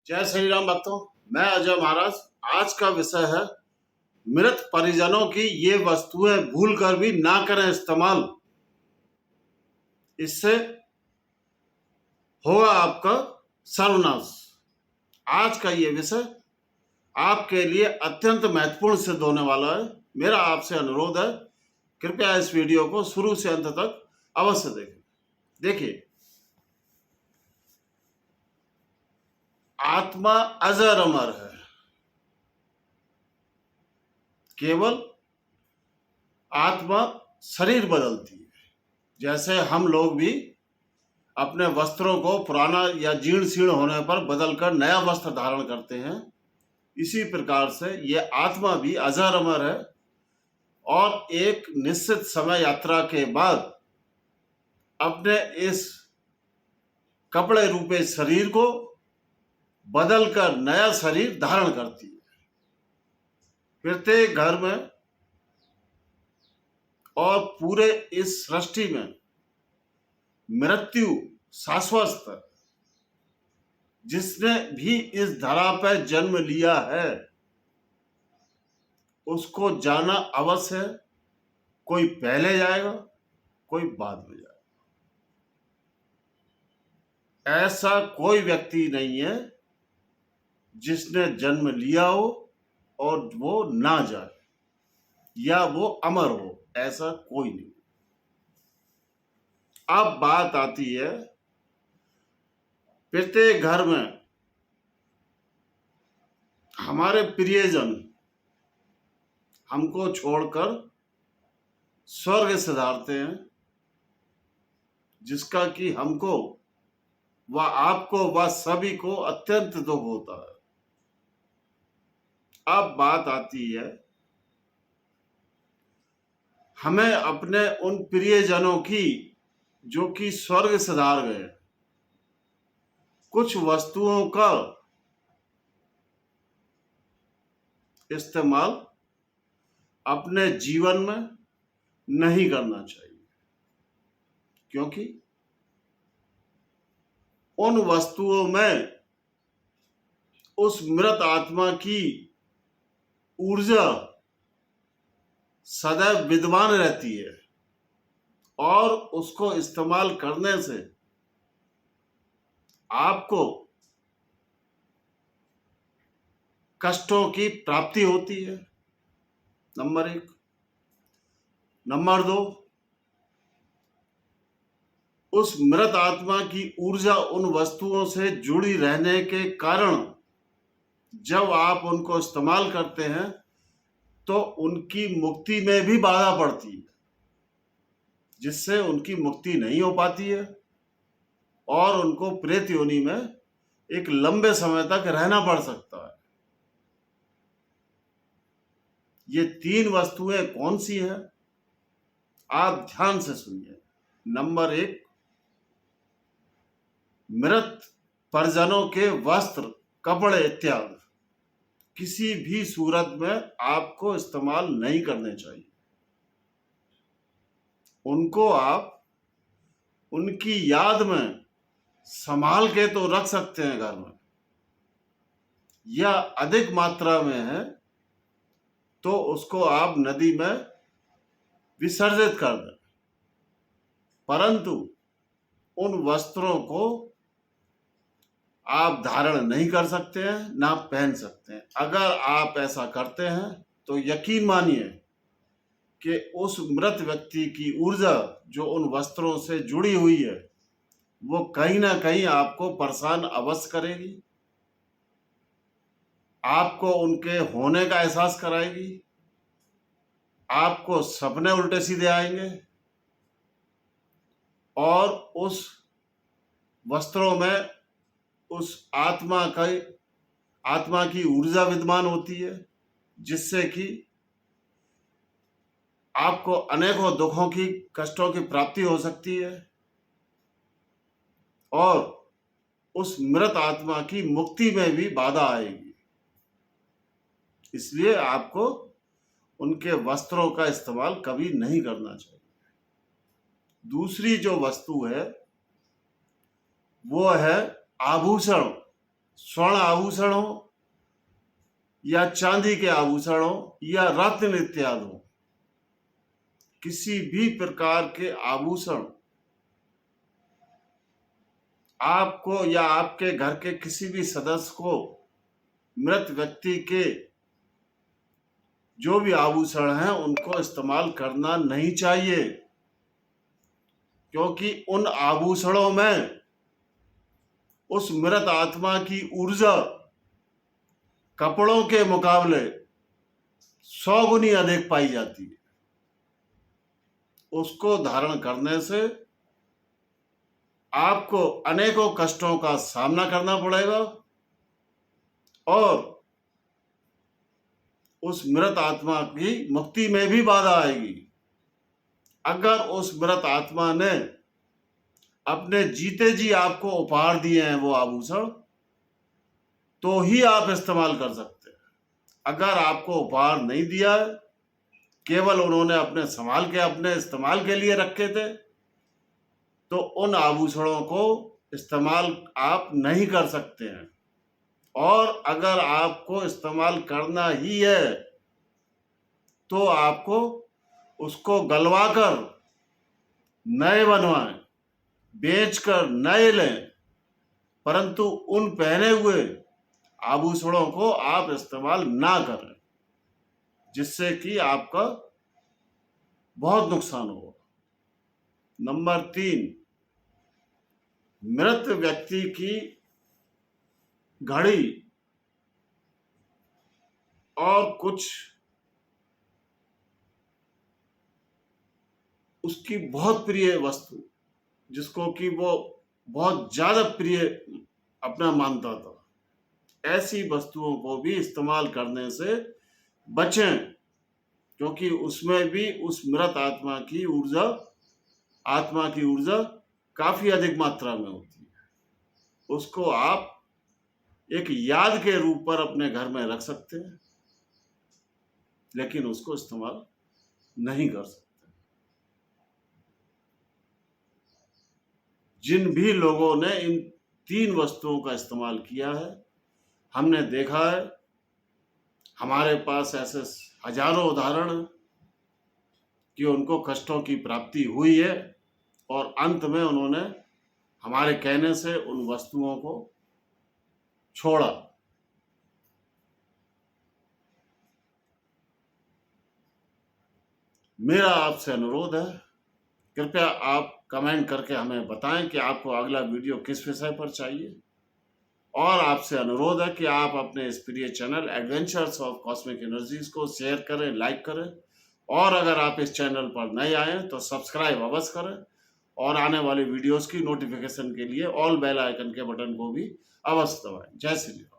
जय श्री राम भक्तों। मैं अजय महाराज। आज का विषय है मृत परिजनों की ये वस्तुएं भूलकर भी ना करें इस्तेमाल। इससे होगा आपका सर्वनाश। आज का ये विषय आपके लिए अत्यंत महत्वपूर्ण सिद्ध होने वाला है। मेरा आपसे अनुरोध है, कृपया इस वीडियो को शुरू से अंत तक अवश्य देखें। देखिए, आत्मा अजर अमर है, केवल आत्मा शरीर बदलती है। जैसे हम लोग भी अपने वस्त्रों को पुराना या जीर्ण शीर्ण होने पर बदलकर नया वस्त्र धारण करते हैं, इसी प्रकार से ये आत्मा भी अजर अमर है और एक निश्चित समय यात्रा के बाद अपने इस कपड़े रूपे शरीर को बदलकर नया शरीर धारण करती है। प्रत्येक घर में और पूरे इस सृष्टि में मृत्यु शाश्वत है। जिसने भी इस धरा पर जन्म लिया है उसको जाना अवश्य है। कोई पहले जाएगा, कोई बाद में जाएगा। ऐसा कोई व्यक्ति नहीं है जिसने जन्म लिया हो और वो ना जाए या वो अमर हो, ऐसा कोई नहीं। अब बात आती है, प्रत्येक घर में हमारे प्रियजन हमको छोड़कर स्वर्ग सिधारते हैं, जिसका कि हमको व आपको व सभी को अत्यंत दुख होता है। अब बात आती है, हमें अपने उन प्रियजनों की जो कि स्वर्ग सिधार गए कुछ वस्तुओं का इस्तेमाल अपने जीवन में नहीं करना चाहिए, क्योंकि उन वस्तुओं में उस मृत आत्मा की ऊर्जा सदैव विद्यमान रहती है और उसको इस्तेमाल करने से आपको कष्टों की प्राप्ति होती है, नंबर 1। नंबर 2, उस मृत आत्मा की ऊर्जा उन वस्तुओं से जुड़ी रहने के कारण जब आप उनको इस्तेमाल करते हैं तो उनकी मुक्ति में भी बाधा पड़ती है, जिससे उनकी मुक्ति नहीं हो पाती है और उनको प्रेत योनि में एक लंबे समय तक रहना पड़ सकता है। ये 3 वस्तुएं कौन सी हैं, आप ध्यान से सुनिए। नंबर 1, मृत परिजनों के वस्त्र, कपड़े इत्यादि किसी भी सूरत में आपको इस्तेमाल नहीं करने चाहिए। उनको आप उनकी याद में संभाल के तो रख सकते हैं घर में, या अधिक मात्रा में है तो उसको आप नदी में विसर्जित कर दें, परंतु उन वस्त्रों को आप धारण नहीं कर सकते हैं, ना पहन सकते हैं। अगर आप ऐसा करते हैं तो यकीन मानिए कि उस मृत व्यक्ति की ऊर्जा जो उन वस्त्रों से जुड़ी हुई है वो कहीं ना कहीं आपको परेशान अवश्य करेगी, आपको उनके होने का एहसास कराएगी, आपको सपने उल्टे सीधे आएंगे और उस वस्त्रों में उस आत्मा की ऊर्जा विद्यमान होती है, जिससे कि आपको अनेकों दुखों की, कष्टों की प्राप्ति हो सकती है और उस मृत आत्मा की मुक्ति में भी बाधा आएगी। इसलिए आपको उनके वस्त्रों का इस्तेमाल कभी नहीं करना चाहिए। दूसरी जो वस्तु है वो है आभूषण, स्वर्ण आभूषण हो या चांदी के आभूषण हो या रत्न इत्यादि हो, किसी भी प्रकार के आभूषण आपको या आपके घर के किसी भी सदस्य को मृत व्यक्ति के जो भी आभूषण हैं उनको इस्तेमाल करना नहीं चाहिए, क्योंकि उन आभूषणों में उस मृत आत्मा की ऊर्जा कपड़ों के मुकाबले 100 गुनी अधिक पाई जाती है। उसको धारण करने से आपको अनेकों कष्टों का सामना करना पड़ेगा और उस मृत आत्मा की मुक्ति में भी बाधा आएगी। अगर उस मृत आत्मा ने अपने जीते जी आपको उपहार दिए हैं वो आभूषण, तो ही आप इस्तेमाल कर सकते हैं। अगर आपको उपहार नहीं दिया है, केवल उन्होंने अपने इस्तेमाल के लिए रखे थे, तो उन आभूषणों को इस्तेमाल आप नहीं कर सकते हैं। और अगर आपको इस्तेमाल करना ही है तो आपको उसको गलवाकर नए बनवाएं, बेचकर नए लें, परंतु उन पहने हुए आभूषणों को आप इस्तेमाल ना करें, जिससे कि आपका बहुत नुकसान होगा। नंबर 3, मृत व्यक्ति की घड़ी और कुछ उसकी बहुत प्रिय वस्तु, जिसको कि वो बहुत ज्यादा प्रिय अपना मानता था, ऐसी वस्तुओं को भी इस्तेमाल करने से बचें, क्योंकि उसमें भी उस मृत आत्मा की ऊर्जा काफी अधिक मात्रा में होती है। उसको आप एक याद के रूप पर अपने घर में रख सकते हैं, लेकिन उसको इस्तेमाल नहीं कर सकते। जिन भी लोगों ने इन 3 वस्तुओं का इस्तेमाल किया है, हमने देखा है, हमारे पास ऐसे हजारों उदाहरण हैं कि उनको कष्टों की प्राप्ति हुई है और अंत में उन्होंने हमारे कहने से उन वस्तुओं को छोड़ा। मेरा आपसे अनुरोध है, कृपया आप कमेंट करके हमें बताएं कि आपको अगला वीडियो किस विषय पर चाहिए। और आपसे अनुरोध है कि आप अपने इस प्रिय channel adventures of cosmic energies को शेयर करें, लाइक करें, और अगर आप इस चैनल पर नए आए तो सब्सक्राइब अवश्य करें और आने वाले वीडियोस की नोटिफिकेशन के लिए ऑल बेल आइकन के बटन को भी अवश्य दबाएं। जय श्री राम।